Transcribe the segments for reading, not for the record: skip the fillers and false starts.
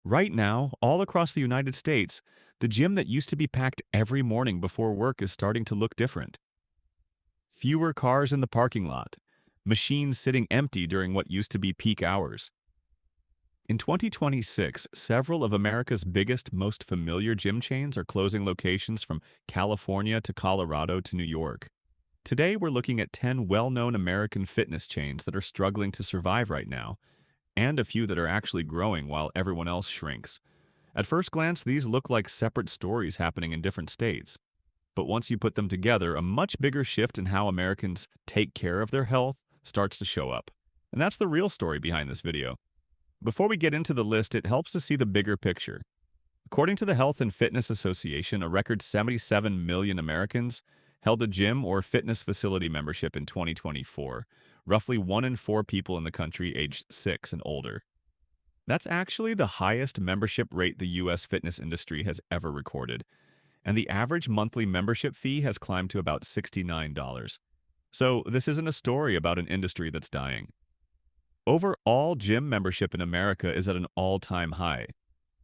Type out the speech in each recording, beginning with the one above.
Right now, all across the United States, the gym that used to be packed every morning before work is starting to look different. Fewer cars in the parking lot, machines sitting empty during what used to be peak hours. In 2026, several of America's biggest, most familiar gym chains are closing locations from California to Colorado to New York. Today, we're looking at 10 well-known American fitness chains that are struggling to survive right now, and a few that are actually growing while everyone else shrinks. At first glance, these look like separate stories happening in different states. But once you put them together, a much bigger shift in how Americans take care of their health starts to show up. And that's the real story behind this video. Before we get into the list, it helps to see the bigger picture. According to the Health and Fitness Association, a record 77 million Americans held a gym or fitness facility membership in 2024, roughly 1 in 4 people in the country aged 6 and older. That's actually the highest membership rate the U.S. fitness industry has ever recorded, and the average monthly membership fee has climbed to about $69. So this isn't a story about an industry that's dying. Overall, gym membership in America is at an all-time high.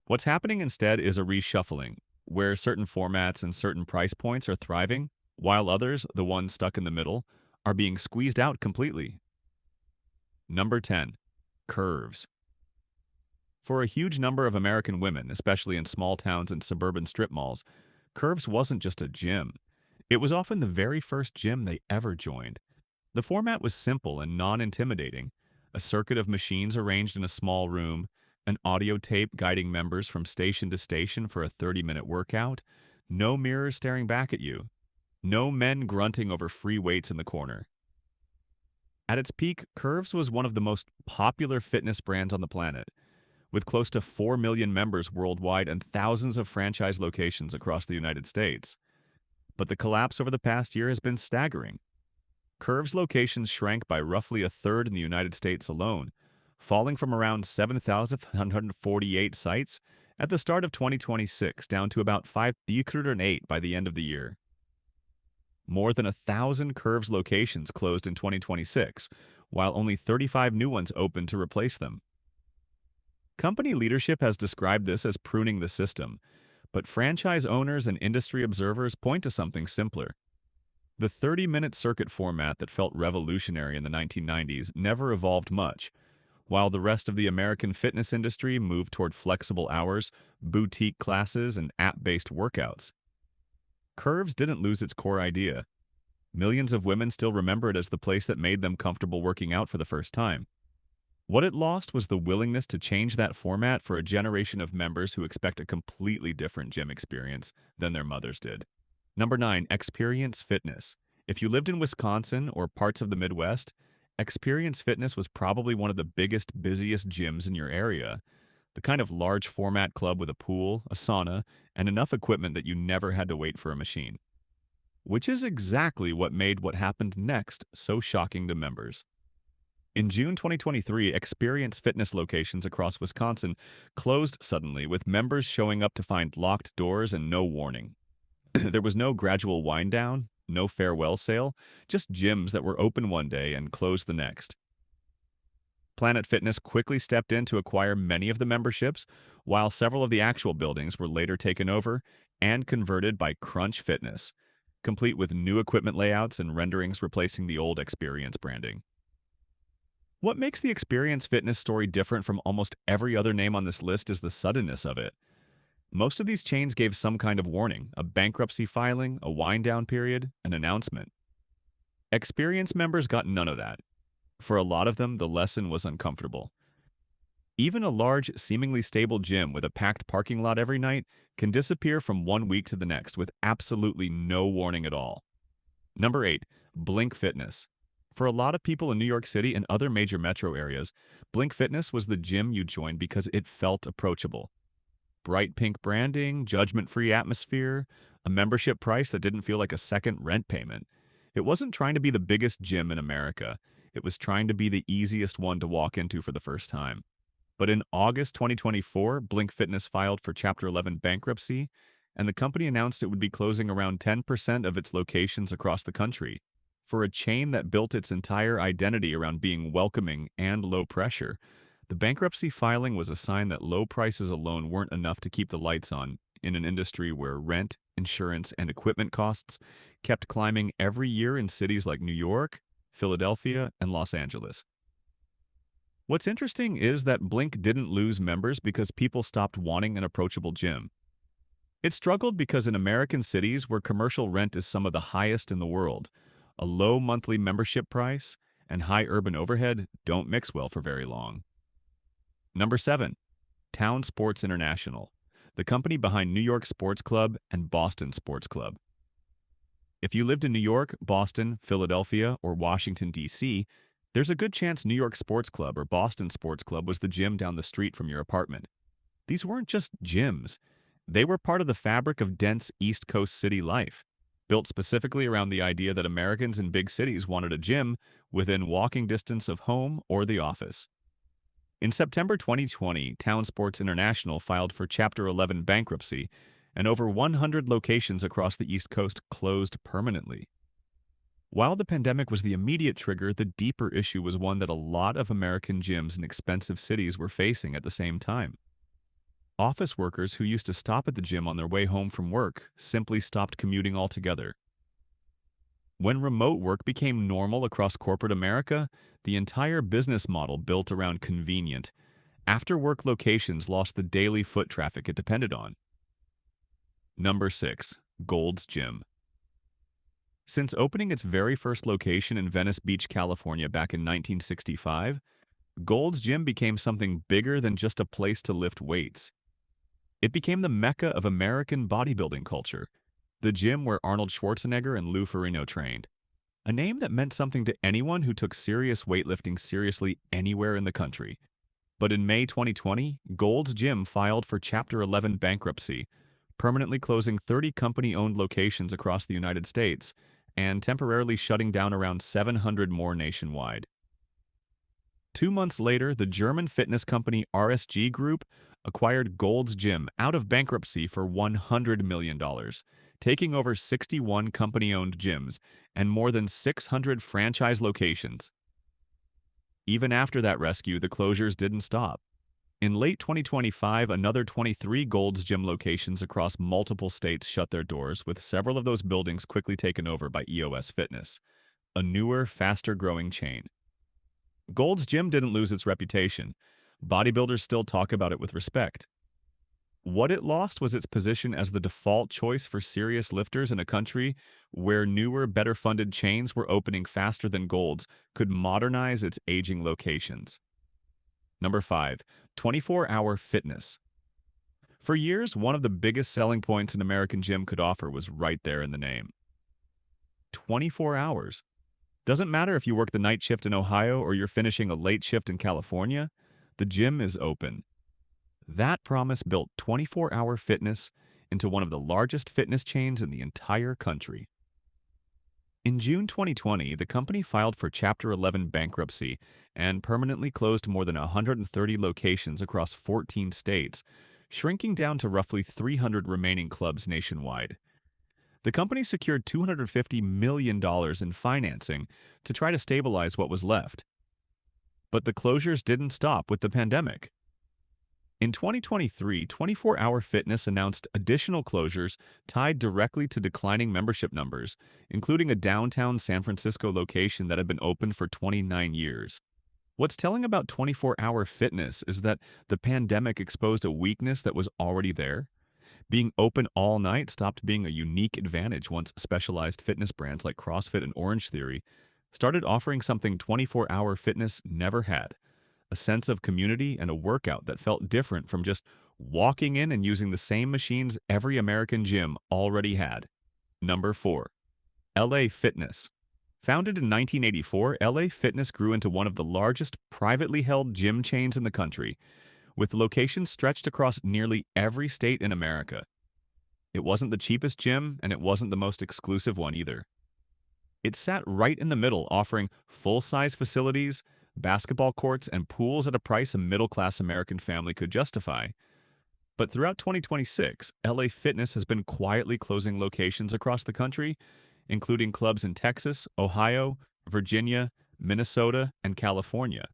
What's happening instead is a reshuffling, where certain formats and certain price points are thriving, while others, the ones stuck in the middle, are being squeezed out completely. Number 10. Curves. For a huge number of American women, especially in small towns and suburban strip malls, Curves wasn't just a gym. It was often the very first gym they ever joined. The format was simple and non-intimidating. A circuit of machines arranged in a small room, an audio tape guiding members from station to station for a 30-minute workout, no mirrors staring back at you, no men grunting over free weights in the corner. At its peak, Curves was one of the most popular fitness brands on the planet, with close to 4 million members worldwide and thousands of franchise locations across the United States. But the collapse over the past year has been staggering. Curves locations shrank by roughly a third in the United States alone, falling from around 7,148 sites at the start of 2026 down to about 508 by the end of the year. More than 1,000 Curves locations closed in 2026, while only 35 new ones opened to replace them. Company leadership has described this as pruning the system, but franchise owners and industry observers point to something simpler. The 30-minute circuit format that felt revolutionary in the 1990s never evolved much, while the rest of the American fitness industry moved toward flexible hours, boutique classes, and app-based workouts. Curves didn't lose its core idea. Millions of women still remember it as the place that made them comfortable working out for the first time. What it lost was the willingness to change that format for a generation of members who expect a completely different gym experience than their mothers did. Number 9. Experience Fitness. If you lived in Wisconsin or parts of the Midwest, Experience Fitness was probably one of the biggest, busiest gyms in your area. The kind of large format club with a pool, a sauna, and enough equipment that you never had to wait for a machine. Which is exactly what made what happened next so shocking to members. In June 2023, Experience Fitness locations across Wisconsin closed suddenly, with members showing up to find locked doors and no warning. There was no gradual wind down, no farewell sale, just gyms that were open one day and closed the next. Planet Fitness quickly stepped in to acquire many of the memberships, while several of the actual buildings were later taken over and converted by Crunch Fitness, complete with new equipment layouts and renderings replacing the old Experience branding. What makes the Experience Fitness story different from almost every other name on this list is the suddenness of it. Most of these chains gave some kind of warning, a bankruptcy filing, a wind-down period, an announcement. Experience members got none of that. For a lot of them, the lesson was uncomfortable. Even a large, seemingly stable gym with a packed parking lot every night can disappear from one week to the next with absolutely no warning at all. Number 8. Blink Fitness. For a lot of people in New York City and other major metro areas, Blink Fitness was the gym you joined because it felt approachable. Bright pink branding, judgment-free atmosphere, a membership price that didn't feel like a second rent payment. It wasn't trying to be the biggest gym in America. It was trying to be the easiest one to walk into for the first time. But in August 2024, Blink Fitness filed for Chapter 11 bankruptcy, and the company announced it would be closing around 10% of its locations across the country. For a chain that built its entire identity around being welcoming and low pressure, The bankruptcy filing was a sign that low prices alone weren't enough to keep the lights on in an industry where rent, insurance, and equipment costs kept climbing every year in cities like New York, Philadelphia, and Los Angeles. What's interesting is that Blink didn't lose members because people stopped wanting an approachable gym. It struggled because in American cities where commercial rent is some of the highest in the world, a low monthly membership price and high urban overhead don't mix well for very long. Number 7. Town Sports International, the company behind New York Sports Club and Boston Sports Club. If you lived in New York, Boston, Philadelphia, or Washington, D.C., there's a good chance New York Sports Club or Boston Sports Club was the gym down the street from your apartment. These weren't just gyms. They were part of the fabric of dense East Coast city life, built specifically around the idea that Americans in big cities wanted a gym within walking distance of home or the office. In September 2020, Town Sports International filed for Chapter 11 bankruptcy, and over 100 locations across the East Coast closed permanently. While the pandemic was the immediate trigger, the deeper issue was one that a lot of American gyms in expensive cities were facing at the same time. Office workers who used to stop at the gym on their way home from work simply stopped commuting altogether. When remote work became normal across corporate America, the entire business model built around convenient, after-work locations lost the daily foot traffic it depended on. Number 6. Gold's Gym. Since opening its very first location in Venice Beach, California back in 1965, Gold's Gym became something bigger than just a place to lift weights. It became the mecca of American bodybuilding culture, the gym where Arnold Schwarzenegger and Lou Ferrigno trained. A name that meant something to anyone who took serious weightlifting seriously anywhere in the country. But in May 2020, Gold's Gym filed for Chapter 11 bankruptcy, permanently closing 30 company-owned locations across the United States and temporarily shutting down around 700 more nationwide. 2 months later, the German fitness company RSG Group acquired Gold's Gym out of bankruptcy for $100 million, taking over 61 company-owned gyms and more than 600 franchise locations. Even after that rescue, the closures didn't stop. In late 2025, another 23 Gold's Gym locations across multiple states shut their doors, with several of those buildings quickly taken over by EOS Fitness, a newer, faster-growing chain. Gold's Gym didn't lose its reputation. Bodybuilders still talk about it with respect. What it lost was its position as the default choice for serious lifters in a country where newer, better-funded chains were opening faster than Gold's could modernize its aging locations. Number 5. 24-hour fitness. For years, one of the biggest selling points an American gym could offer was right there in the name. 24 hours. Doesn't matter if you work the night shift in Ohio or you're finishing a late shift in California, the gym is open. That promise built 24-hour fitness into one of the largest fitness chains in the entire country. In June 2020, the company filed for Chapter 11 bankruptcy and permanently closed more than 130 locations across 14 states, shrinking down to roughly 300 remaining clubs nationwide. The company secured $250 million in financing to try to stabilize what was left. But the closures didn't stop with the pandemic. In 2023, 24 Hour Fitness announced additional closures tied directly to declining membership numbers, including a downtown San Francisco location that had been open for 29 years. What's telling about 24 Hour Fitness is that the pandemic exposed a weakness that was already there. Being open all night stopped being a unique advantage once specialized fitness brands like CrossFit and Orange Theory started offering something 24 Hour Fitness never had: a sense of community and a workout that felt different from just walking in and using the same machines every American gym already had. Number 4. LA Fitness. Founded in 1984, LA Fitness grew into one of the largest privately held gym chains in the country, with locations stretched across nearly every state in America. It wasn't the cheapest gym, and it wasn't the most exclusive one either. It sat right in the middle, offering full-size facilities, basketball courts, and pools at a price a middle-class American family could justify. But throughout 2026, LA Fitness has been quietly closing locations across the country, including clubs in Texas, Ohio, Virginia, Minnesota, and California.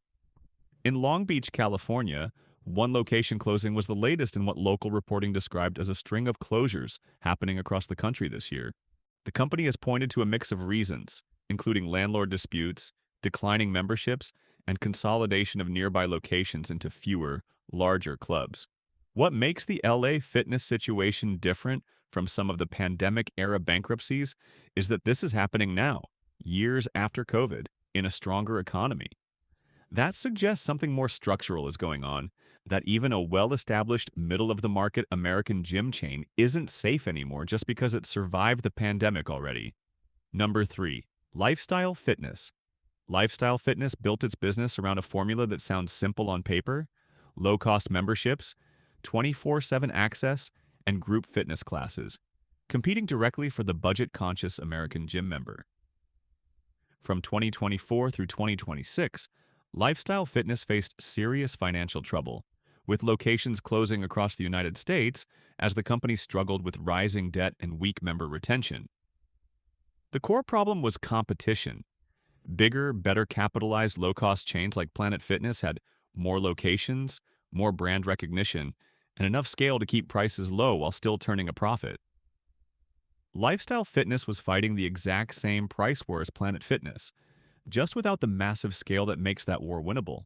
In Long Beach, California, one location closing was the latest in what local reporting described as a string of closures happening across the country this year. The company has pointed to a mix of reasons, including landlord disputes, declining memberships, and consolidation of nearby locations into fewer, larger clubs. What makes the LA fitness situation different from some of the pandemic-era bankruptcies is that this is happening now, years after COVID, in a stronger economy. That suggests something more structural is going on, that even a well-established middle-of-the-market American gym chain isn't safe anymore just because it survived the pandemic already. Number 3. Lifestyle Fitness. Lifestyle Fitness built its business around a formula that sounds simple on paper: low-cost memberships, 24/7 access, and group fitness classes, competing directly for the budget-conscious American gym member. From 2024 through 2026, Lifestyle Fitness faced serious financial trouble, with locations closing across the United States as the company struggled with rising debt and weak member retention. The core problem was competition. Bigger, better capitalized low-cost chains like Planet Fitness had more locations, more brand recognition, and enough scale to keep prices low while still turning a profit. Lifestyle Fitness was fighting the exact same price war as Planet Fitness, just without the massive scale that makes that war winnable.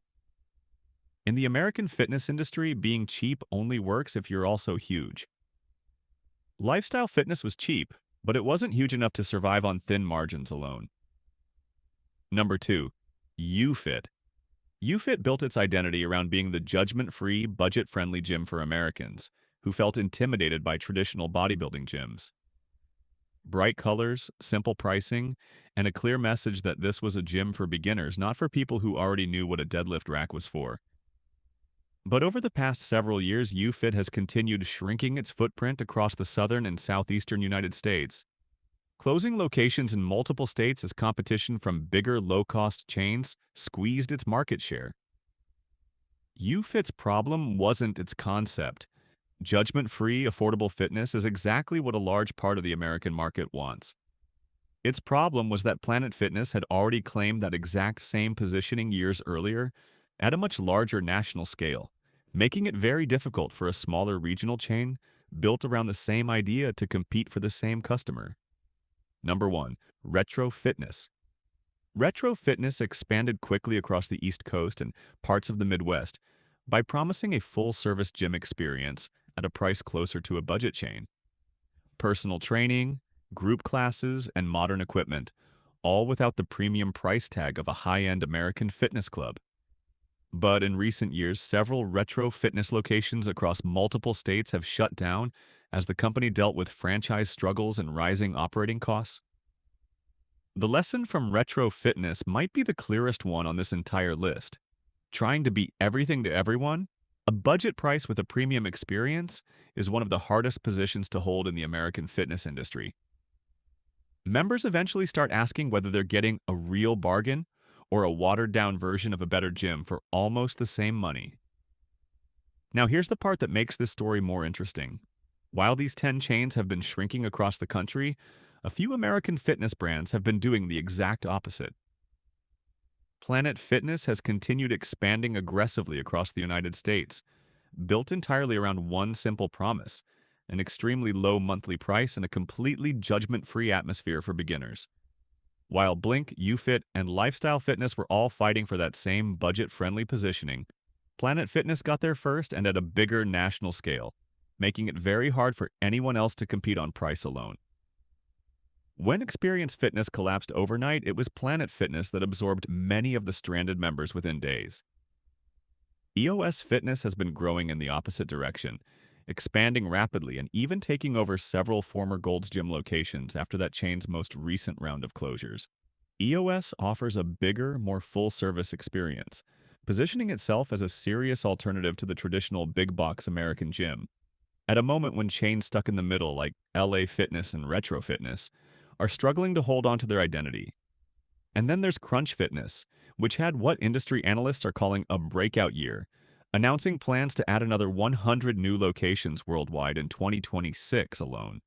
In the American fitness industry, being cheap only works if you're also huge. Lifestyle Fitness was cheap, but it wasn't huge enough to survive on thin margins alone. Number 2. UFit. UFit built its identity around being the judgment-free, budget-friendly gym for Americans who felt intimidated by traditional bodybuilding gyms. Bright colors, simple pricing, and a clear message that this was a gym for beginners, not for people who already knew what a deadlift rack was for. But over the past several years, UFit has continued shrinking its footprint across the southern and southeastern United States, closing locations in multiple states as competition from bigger low-cost chains squeezed its market share. UFit's problem wasn't its concept. Judgment-free, affordable fitness is exactly what a large part of the American market wants. Its problem was that Planet Fitness had already claimed that exact same positioning years earlier at a much larger national scale, making it very difficult for a smaller regional chain built around the same idea to compete for the same customer. Number 1. Retro Fitness. Retro Fitness expanded quickly across the East Coast and parts of the Midwest by promising a full-service gym experience at a price closer to a budget chain. Personal training, group classes, and modern equipment, all without the premium price tag of a high-end American fitness club. But in recent years, several retro fitness locations across multiple states have shut down as the company dealt with franchise struggles and rising operating costs. The lesson from retro fitness might be the clearest one on this entire list. Trying to be everything to everyone, a budget price with a premium experience is one of the hardest positions to hold in the American fitness industry. Members eventually start asking whether they're getting a real bargain or a watered-down version of a better gym for almost the same money. Now here's the part that makes this story more interesting. While these 10 chains have been shrinking across the country, a few American fitness brands have been doing the exact opposite. Planet Fitness has continued expanding aggressively across the United States, built entirely around one simple promise: an extremely low monthly price and a completely judgment-free atmosphere for beginners. While Blink, UFit, and Lifestyle Fitness were all fighting for that same budget-friendly positioning, Planet Fitness got there first and at a bigger national scale, making it very hard for anyone else to compete on price alone. When Experience Fitness collapsed overnight, it was Planet Fitness that absorbed many of the stranded members within days. EOS Fitness has been growing in the opposite direction, expanding rapidly and even taking over several former Gold's Gym locations after that chain's most recent round of closures. EOS offers a bigger, more full-service experience, positioning itself as a serious alternative to the traditional big-box American gym. At a moment when chains stuck in the middle like LA Fitness and Retro Fitness are struggling to hold on to their identity. And then there's Crunch Fitness, which had what industry analysts are calling a breakout year, announcing plans to add another 100 new locations worldwide in 2026 alone.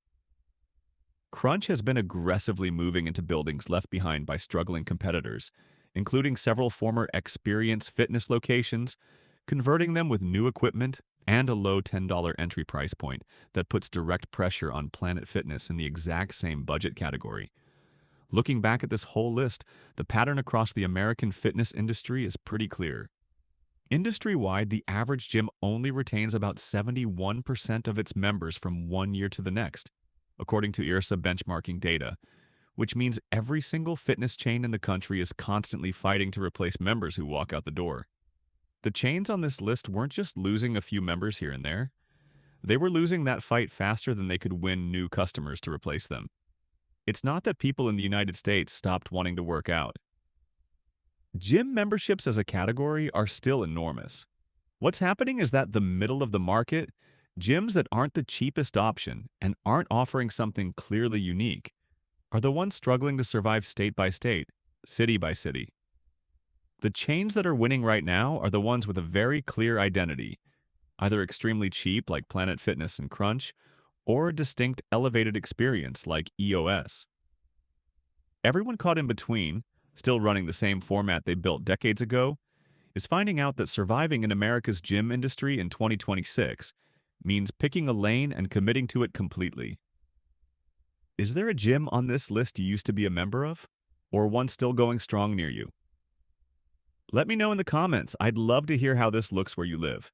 Crunch has been aggressively moving into buildings left behind by struggling competitors, including several former Experience Fitness locations, converting them with new equipment and a low $10 entry price point that puts direct pressure on Planet Fitness in the exact same budget category. Looking back at this whole list, the pattern across the American fitness industry is pretty clear. Industry-wide, the average gym only retains about 71% of its members from one year to the next, according to IRSA benchmarking data, which means every single fitness chain in the country is constantly fighting to replace members who walk out the door. The chains on this list weren't just losing a few members here and there. They were losing that fight faster than they could win new customers to replace them. It's not that people in the United States stopped wanting to work out. Gym memberships as a category are still enormous. What's happening is that the middle of the market, gyms that aren't the cheapest option and aren't offering something clearly unique, are the ones struggling to survive state by state, city by city. The chains that are winning right now are the ones with a very clear identity, either extremely cheap like Planet Fitness and Crunch, or a distinct elevated experience like EOS. Everyone caught in between, still running the same format they built decades ago, is finding out that surviving in America's gym industry in 2026 means picking a lane and committing to it completely. Is there a gym on this list you used to be a member of? Or one still going strong near you? Let me know in the comments. I'd love to hear how this looks where you live.